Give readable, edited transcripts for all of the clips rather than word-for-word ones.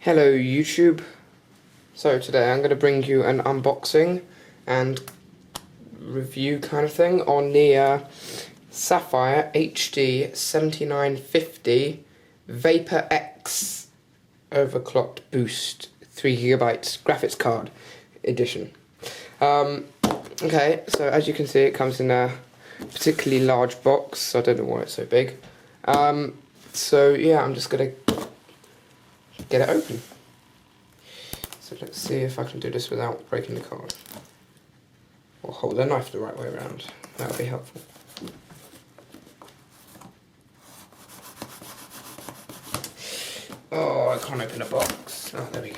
Hello YouTube. So today I'm going to bring you an unboxing and review kind of thing on the Sapphire HD 7950 Vapour X overclocked boost 3GB graphics card edition. Okay, so as you can see it comes in a particularly large box. I don't know why it's so big. So yeah, I'm just going to get it open. So let's see if I can do this without breaking the card. Or hold the knife the right way around. That would be helpful. Oh, I can't open a box. Oh, there we go.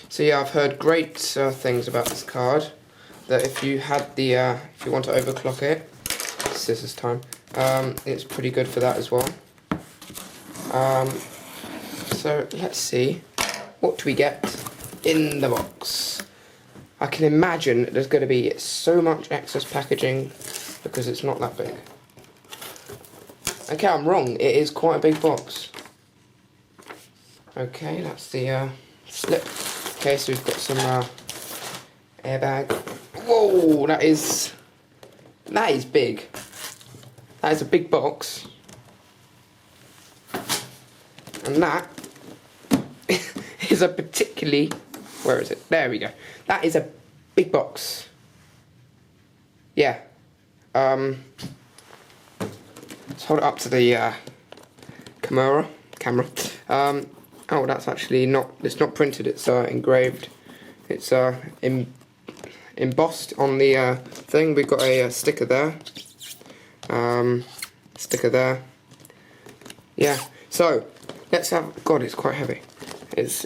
So yeah, I've heard great things about this card. That if you had the, if you want to overclock it, scissors time. It's pretty good for that as well. So let's see, what do we get in the box? I can imagine there's going to be so much excess packaging because it's not that big. Okay, I'm wrong, it is quite a big box. Okay, that's the slip. Okay, so we've got some airbag. Whoa, that is big. That is a big box. And that is a particularly, where is it? There we go. That is a big box. Yeah. Let's hold it up to the camera. Oh, that's actually not, it's not printed, it's engraved. It's embossed on the thing. We've got a sticker there. Sticker there. Yeah, so let's have, God, it's quite heavy. It's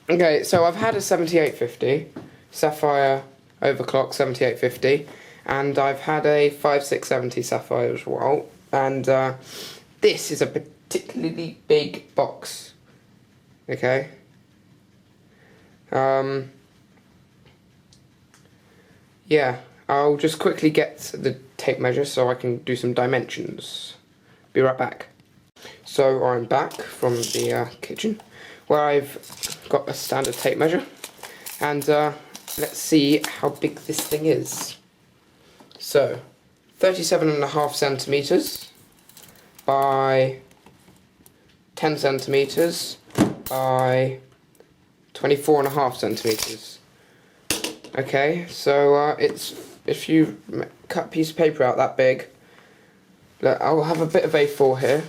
okay, so I've had a 7850 Sapphire overclock 7850, and I've had a 5670 Sapphire as well, and this is a particularly big box. Okay. Yeah, I'll just quickly get the tape measure so I can do some dimensions. Be right back. So I'm back from the kitchen where I've got a standard tape measure, and let's see how big this thing is. So 37.5 centimeters by 10 centimeters by 24.5 centimeters. Okay, so it's, if you cut a piece of paper out that big, look, I'll have a bit of A4 here.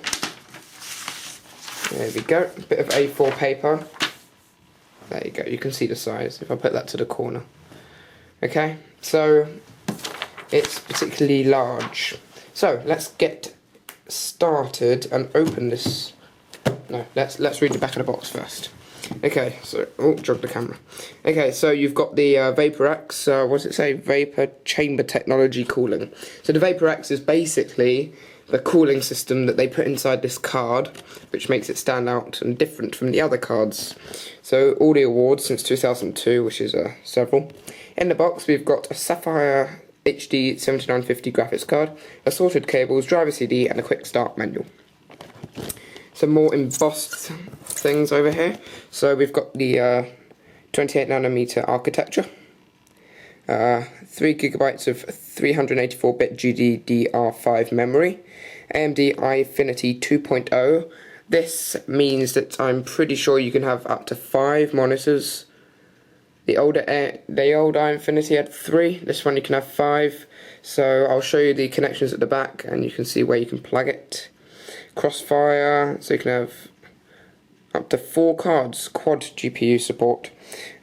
There we go, a bit of A4 paper. There you go, you can see the size if I put that to the corner. Okay, so it's particularly large. So let's get started and open this. No, let's read the back of the box first. Okay, so, oh, jog the camera. Okay, so you've got the Vapour X, what does it say? Vapor Chamber Technology Cooling. So the Vapour X is basically the cooling system that they put inside this card, which makes it stand out and different from the other cards. So all the awards since 2002, which is several. In the box we've got a Sapphire HD 7950 graphics card, assorted cables, driver CD and a quick start manual. Some more embossed things over here. So we've got the 28nm architecture, 3GB of 384-bit GDDR5 memory, AMD Infinity 2.0. This means that I'm pretty sure you can have up to 5 monitors. The old Infinity had 3. This one you can have 5. So I'll show you the connections at the back, and you can see where you can plug it. Crossfire, so you can have up to 4 cards, quad GPU support,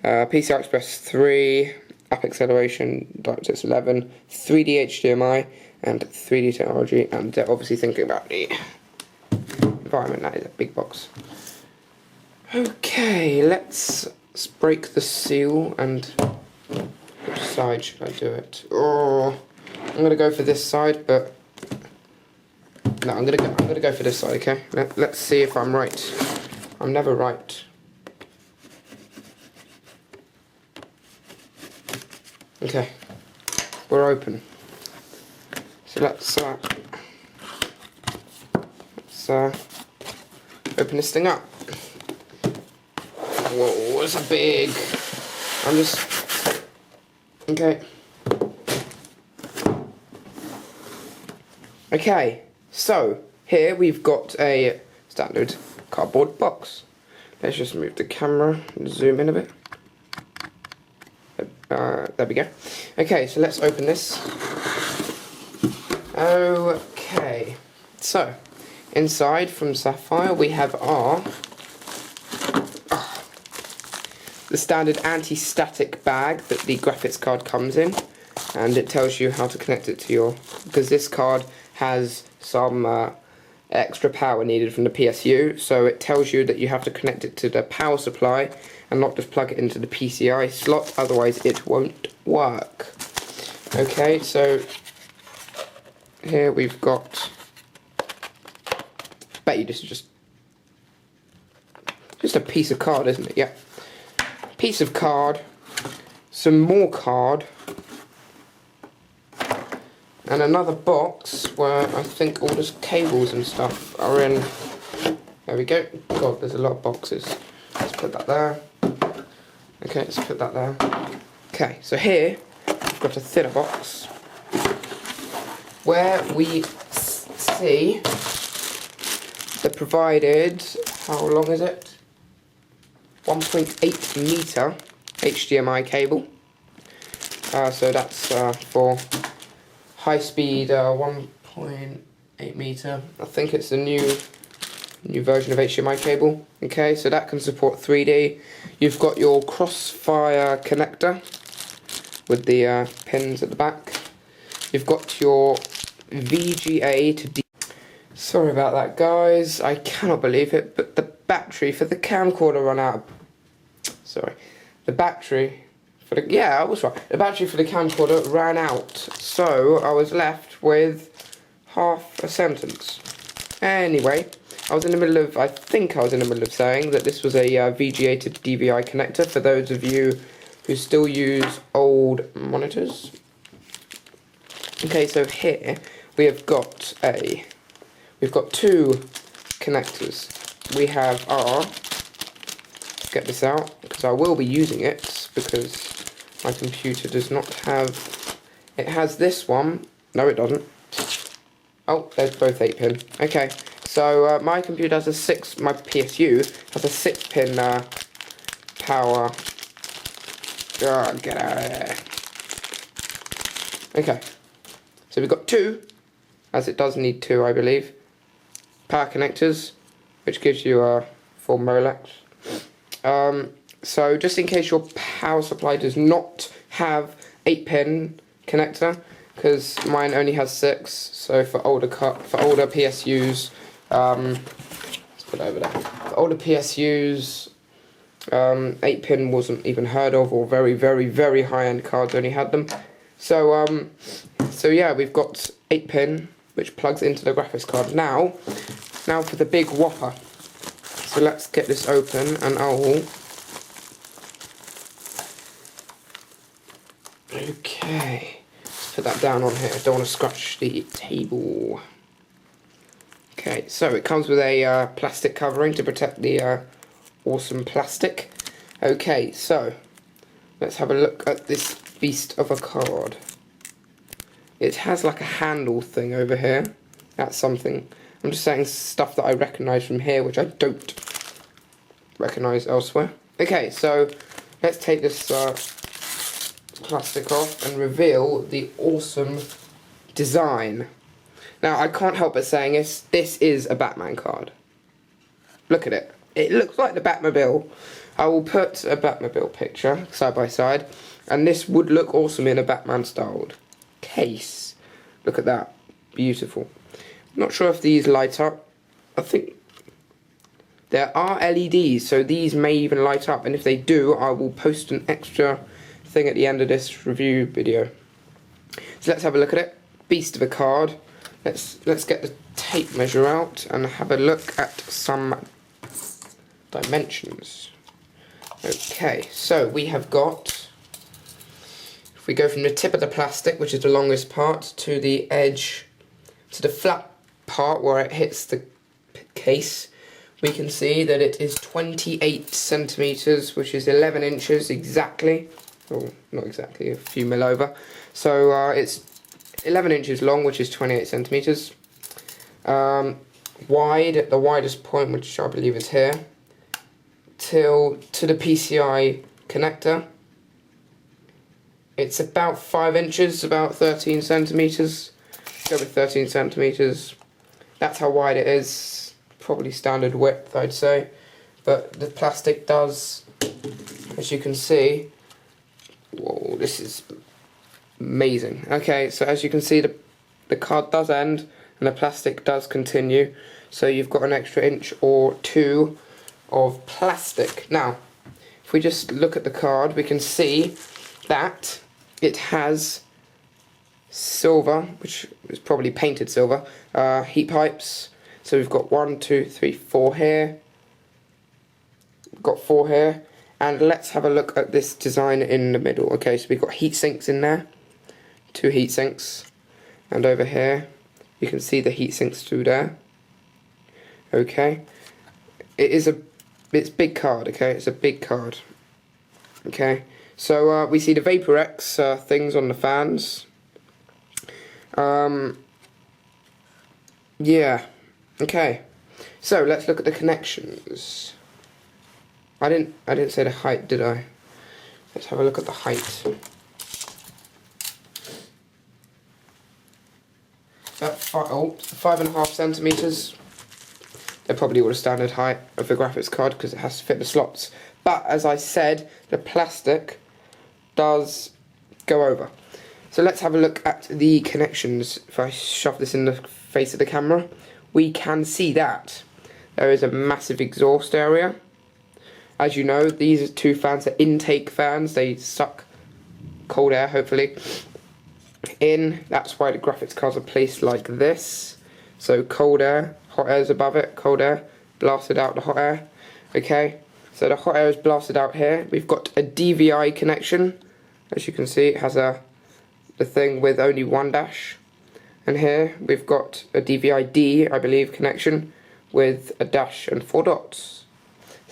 PCI Express 3, app acceleration, DirectX 11, 3D HDMI, and 3D technology, and obviously thinking about the environment. That is a big box. Okay, let's break the seal, and which side should I do it? Oh, I'm gonna go for this side, but no, I'm gonna go for this side. Okay, let's see if I'm right. I'm never right. Okay, we're open. So let's open this thing up. Whoa, it's a big... I'm just... Okay. Okay, so here we've got a standard cardboard box. Let's just move the camera and zoom in a bit. There we go. Okay, so let's open this. Okay, so inside from Sapphire we have our the standard anti-static bag that the graphics card comes in, and it tells you how to connect it to your, because this card has some extra power needed from the PSU, so it tells you that you have to connect it to the power supply and not just plug it into the PCI slot, otherwise it won't work. Okay, so here we've got, bet you this is just a piece of card, isn't it? Yeah, piece of card, some more card, and another box where I think all the cables and stuff are in. There we go. God, there's a lot of boxes. Let's put that there. Okay, let's put that there. Okay, so here we've got a thinner box where we see the provided, how long is it? 1.8 meter HDMI cable. So that's for high speed 1.8 meter. I think it's the new version of HDMI cable. Okay, so that can support 3D. You've got your crossfire connector with the pins at the back. You've got your VGA to D. Sorry about that, guys. I cannot believe it, but the battery for the camcorder ran out. Sorry, the battery for the, yeah, I was right. The battery for the camcorder ran out, so I was left with half a sentence. Anyway, I was in the middle of, I think I was in the middle of saying that this was a VGA to DVI connector for those of you who still use old monitors. Okay, so here we have got we've got two connectors. We have our, get this out because I will be using it because my computer does not have, it has this one, no it doesn't. Oh, there's both 8-pin. Okay, so my computer has a my PSU has a 6-pin power. Oh, get out of there. Okay, so we've got two, as it does need two, I believe, power connectors, which gives you a full Molex. So just in case your power supply does not have 8-pin connector, because mine only has 6, so for older PSUs, let's put it over there. For older PSUs, 8-pin wasn't even heard of, or very, very, very high-end cards only had them. So, so yeah, we've got 8-pin, which plugs into the graphics card. Now for the big whopper. So let's get this open, and I'll... Okay, let's put that down on here. I don't want to scratch the table. Okay, so it comes with a plastic covering to protect the awesome plastic. Okay, so let's have a look at this beast of a card. It has like a handle thing over here. That's something. I'm just saying stuff that I recognise from here, which I don't recognise elsewhere. Okay, so let's take this plastic off and reveal the awesome design. Now, I can't help but saying this is a Batman card. Look at it. It looks like the Batmobile. I will put a Batmobile picture side by side, and this would look awesome in a Batman styled case. Look at that. Beautiful. Not sure if these light up. I think there are LEDs, so these may even light up, and if they do, I will post an extra thing at the end of this review video. So let's have a look at it. Beast of a card. Let's get the tape measure out and have a look at some dimensions. Okay, so we have got, if we go from the tip of the plastic, which is the longest part, to the edge, to the flat part where it hits the case, we can see that it is 28 centimeters, which is 11 inches exactly. Oh, not exactly, a few mil over. So it's 11 inches long, which is 28 centimeters. Wide at the widest point, which I believe is here, to the PCI connector. It's about 5 inches, about 13 centimeters. Go with 13 centimeters. That's how wide it is. Probably standard width, I'd say. But the plastic does, as you can see. Whoa, this is amazing. Okay, so as you can see, the card does end and the plastic does continue. So you've got an extra inch or two of plastic. Now, if we just look at the card, we can see that it has silver, which is probably painted silver, heat pipes. So we've got 1, 2, 3, 4 here. We've got 4 here. And let's have a look at this design in the middle. Okay, so we've got heat sinks in there. 2 heat sinks. And over here, you can see the heat sinks through there. Okay. It's big card, okay? It's a big card. Okay. So we see the Vapour X things on the fans. Yeah. Okay. So let's look at the connections. I didn't say the height, did I? Let's have a look at the height. About 5.5 centimeters. They're probably all the standard height of the graphics card because it has to fit the slots. But as I said, the plastic does go over. So let's have a look at the connections. If I shove this in the face of the camera, we can see that there is a massive exhaust area. As you know, these 2 fans are intake fans. They suck cold air, hopefully, in. That's why the graphics cards are placed like this. So cold air, hot air is above it, cold air, blasted out the hot air. Okay, so the hot air is blasted out here. We've got a DVI connection. As you can see, it has the thing with only 1 dash. And here we've got a DVI-D, I believe, connection with a dash and 4 dots.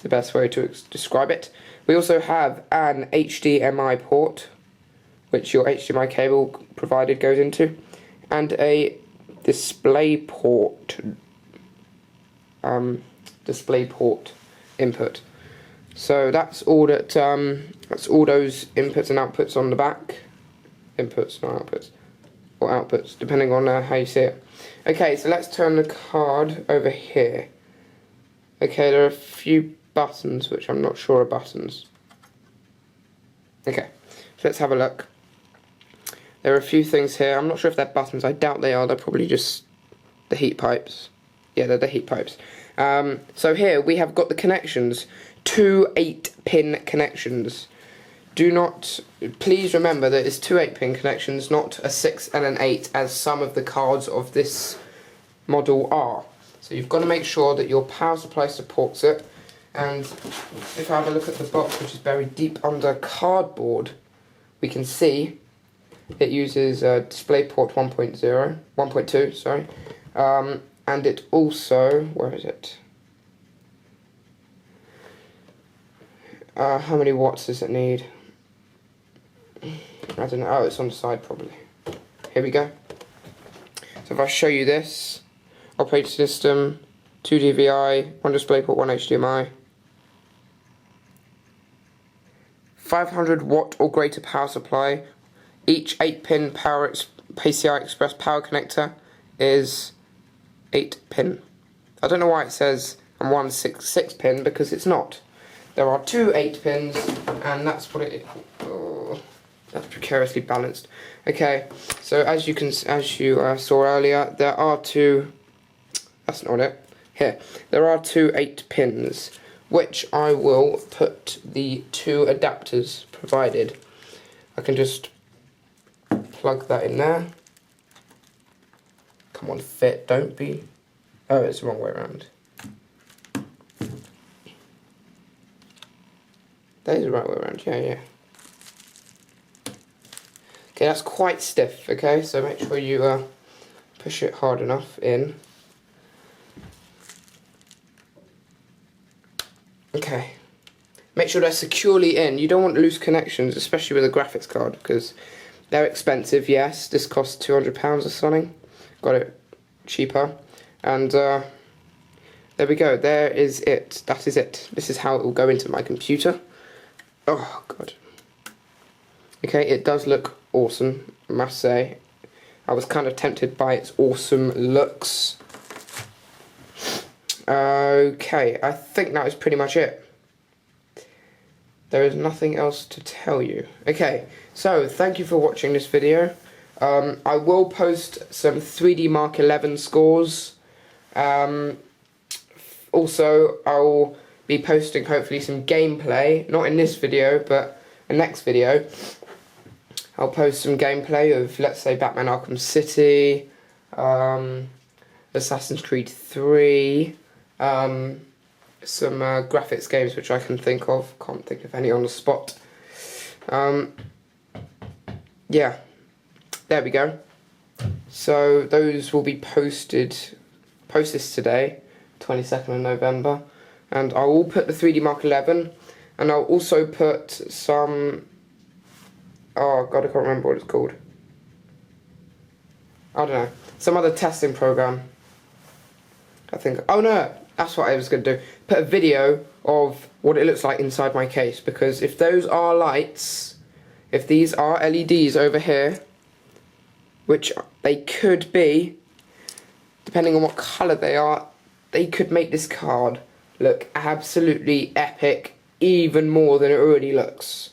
The best way to describe it. We also have an HDMI port, which your HDMI cable provided goes into, and a display port input. So that's all that that's all those inputs and outputs on the back. Inputs, not outputs, or outputs, depending on how you see it. Okay, so let's turn the card over here. Okay, there are a few buttons which I'm not sure are buttons. Okay, so let's have a look. There are a few things here. I'm not sure if they're buttons. I doubt they are. They're probably just the heat pipes. Yeah, they're the heat pipes. So here we have got the connections. 2 8-pin connections. Please remember that it's 2 8-pin connections, not a 6 and an 8, as some of the cards of this model are. So you've got to make sure that your power supply supports it. And if I have a look at the box, which is buried deep under cardboard, we can see it uses DisplayPort 1.2, sorry. And it also, where is it? How many watts does it need? I don't know. Oh, it's on the side probably. Here we go. So if I show you this, operating system, 2 DVI, 1 DisplayPort, 1 HDMI. 500 watt or greater power supply. Each 8-pin PCI Express power connector is 8-pin. I don't know why it says and 1 6-pin, because it's not. There are 2 8-pins, and that's what it is. Oh, that's precariously balanced. Okay, so as you saw earlier, there are 2. That's not it. Here, there are 2 8-pins, which I will put the 2 adapters provided. I can just plug that in there. Come on, fit, don't be. Oh, it's the wrong way around. That is the right way around, yeah. Okay, that's quite stiff, okay, so make sure you push it hard enough in. Okay. Make sure they're securely in. You don't want loose connections, especially with a graphics card, because they're expensive, yes. This costs £200 or something. Got it cheaper. And there we go. There is it. That is it. This is how it will go into my computer. Oh, God. Okay, it does look awesome, I must say. I was kind of tempted by its awesome looks. Okay, I think that is pretty much it. There is nothing else to tell you. Okay, so thank you for watching this video. I will post some 3D Mark 11 scores. Also, I'll be posting hopefully some gameplay, not in this video, but the next video. I'll post some gameplay of, let's say, Batman Arkham City, Assassin's Creed 3, some graphics games which I can think of. Can't think of any on the spot. Yeah, there we go. So those will be posted today, 22nd of November, and I will put the 3D Mark 11, and I'll also put some, oh god, I can't remember what it's called. I don't know, some other testing program. I think, oh no, that's what I was going to do. Put a video of what it looks like inside my case, because if those are lights, if these are LEDs over here, which they could be, depending on what colour they are, they could make this card look absolutely epic, even more than it already looks.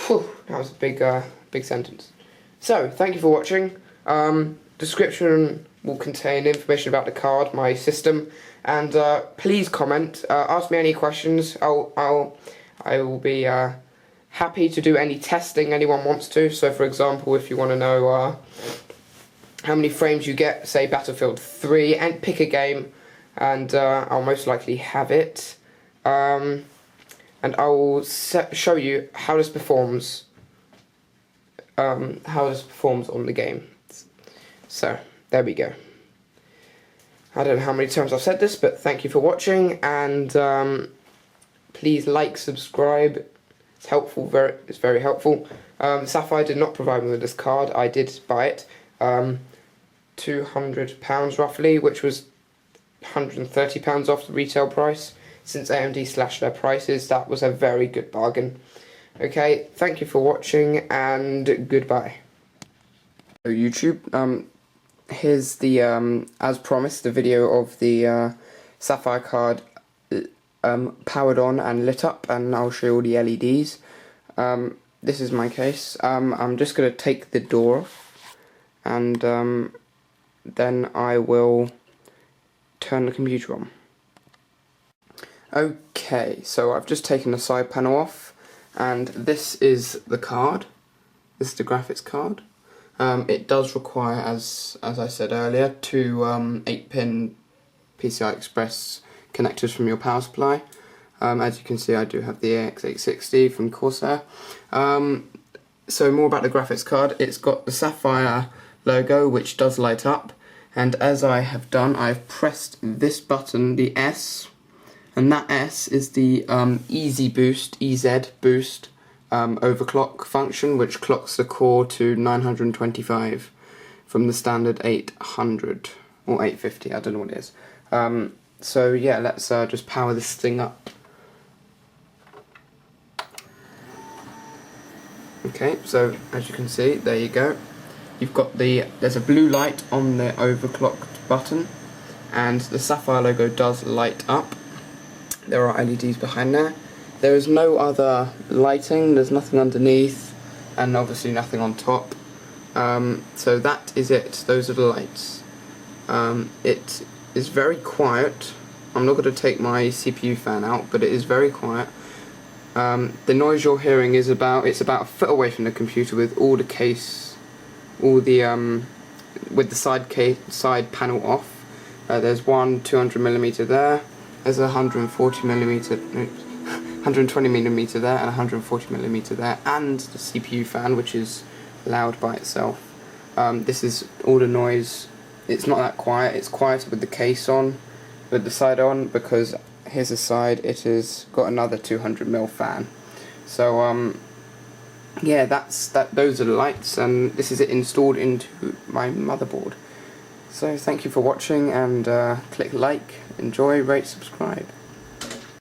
Whew, that was a big sentence. So, thank you for watching. Description will contain information about the card, my system, and please comment. Ask me any questions. I will be happy to do any testing anyone wants to. So, for example, if you want to know how many frames you get, say Battlefield 3, and pick a game, and I'll most likely have it. And I will show you how this performs. How this performs on the game. So there we go. I don't know how many times I've said this, but thank you for watching, and please like, subscribe. It's helpful. It's very helpful. Sapphire did not provide me with this card. I did buy it. £200 roughly, which was £130 off the retail price. Since AMD slashed their prices, that was a very good bargain. Okay, thank you for watching, and goodbye. So YouTube, here's the, as promised, the video of the Sapphire card powered on and lit up, and I'll show you all the LEDs. This is my case. I'm just going to take the door off, and then I will turn the computer on. Okay, so I've just taken the side panel off, and this is the card. This is the graphics card. It does require, as I said earlier, two 8-pin PCI Express connectors from your power supply. As you can see, I do have the AX860 from Corsair. So more about the graphics card. It's got the Sapphire logo, which does light up, and as I have done, I've pressed this button, the S, and that S is the EZ boost overclock function, which clocks the core to 925 from the standard 800 or 850, I don't know what it is. So yeah, let's just power this thing up. Okay, so as you can see, there you go. You've got there's a blue light on the overclocked button, and the Sapphire logo does light up. There are LEDs behind there. There is no other lighting, there's nothing underneath, and obviously nothing on top. So that is it, those are the lights. It is very quiet. I'm not going to take my CPU fan out, but it is very quiet. The noise you're hearing is it's about a foot away from the computer, with all the case, with the side panel off. There's one 200mm there. There's a 140mm, 120mm there, and 140mm there, and the CPU fan, which is loud by itself. This is all the noise. It's not that quiet. It's quieter with the case on, with the side on, because here's the side. It has got another 200mm fan. So yeah, those are the lights, and this is it installed into my motherboard. So thank you for watching, and click like, enjoy, rate, subscribe.